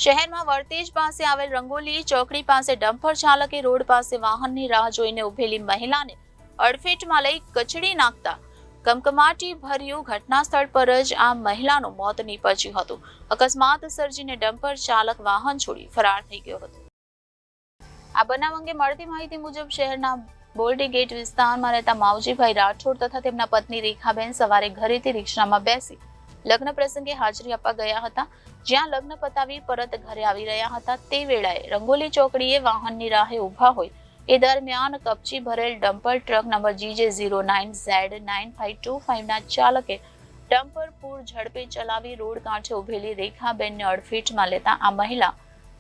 શહેરમાં વર્તેજ પાસે આવેલ રંગોલી ચોકડી પાસે ડમ્પર ચાલકે રોડ પાસે વાહનની રાહ જોઈને ઉભેલી મહિલાને અડફેટમાં લઈ કચડી નાખતા કમકમાટી ભર્યું ઘટના સ્થળ પર જ આ મહિલાનું મોત નીપજ્યું હતું. અકસ્માત સર્જીને ડમ્પર ચાલક વાહન છોડી ફરાર થઈ ગયો હતો. આ બનાવ અંગે મળતી માહિતી મુજબ શહેરના બોલ્ડી ગેટ વિસ્તારમાં રહેતા માવજીભાઈ રાઠોડ તથા તેમના પત્ની રેખાબેન સવારે ઘરેથી રિક્ષામાં બેસી લગ્ન પ્રસંગે હાજરી આપવા ગયા હતા. જ્યાં લગ્ન પતાવી પરત ઘરે આવી રહ્યા હતા તે વેળાએ રંગોલી ચોકડીએ વાહનની રાહે ઉભા હોય એ દરમિયાન કપચી ભરેલ ડમ્પર ટ્રક નંબર GJ09Z9525 ના ચાલકે ડમ્પર પૂર ઝડપે ચલાવી રોડ કાંઠે ઉભેલી રેખાબેનને અડફેટમાં લેતા આ મહિલા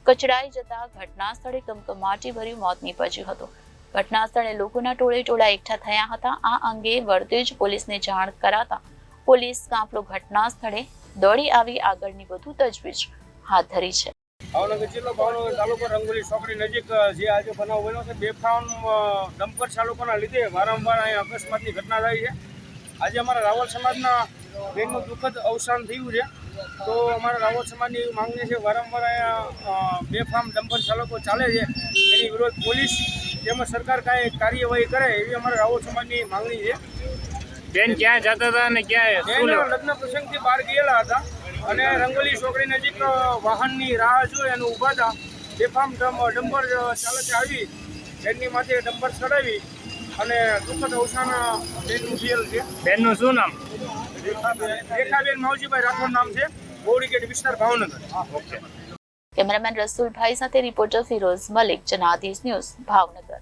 કચડાઈ જતા ઘટના સ્થળે કમકમાટી ભર્યું મોત નીપજ્યું હતું. ઘટના સ્થળે લોકોના ટોળે એકઠા થયા હતા. આ અંગે વર્તેજ પોલીસને જાણ કરાતા પોલીસ કાફલો ઘટના સ્થળે દોડી આવી આગળની વધુ તજવીજ હાથ ધરી છે. ભાવનગર જિલ્લો ભાવનગર તાલુકો રંગોલી ચોકડી નજીક જે આજે બનાવ બન્યો છે, બેફામ ડમ્પર ચાલકોના લીધે વારંવાર અહીંયા અકસ્માતની ઘટના થઈ છે. આજે અમારા રાવલ સમાજના બેનનું દુઃખદ અવસાન થયું છે. તો અમારા રાવલ સમાજની એવી માંગણી છે, વારંવાર અહીંયા બેફામ ડમ્પર ચાલકો ચાલે છે એની વિરોધ પોલીસ તેમજ સરકાર કાંઈ કાર્યવાહી કરે એવી અમારા રાવલ સમાજની માંગણી છે. બેન ક્યાં જતા હતા અને ક્યાં લગ્ન પ્રસંગથી બહાર ગયેલા હતા અને રંગોલી ચોકડી નજીક વાહનની રાહ જોઈ અને ઊભા હતા. બેફામ ડમ્પર ચાલકે આવી બેનની માથે ડમ્પર ચડાવી અને દુઃખદ અવસાન બેનનું થયેલ છે. બેનનું શું નામ? રેખાબેન માવજીભાઈ રાઠોડ નામ છે, બોડી ગેટ વિસ્તાર ભાવનગર. કેમેરામેન રસુલભાઈ સાથે રિપોર્ટર ફિરોઝ મલિક, જનાદેશ ન્યૂઝ, ભાવનગર.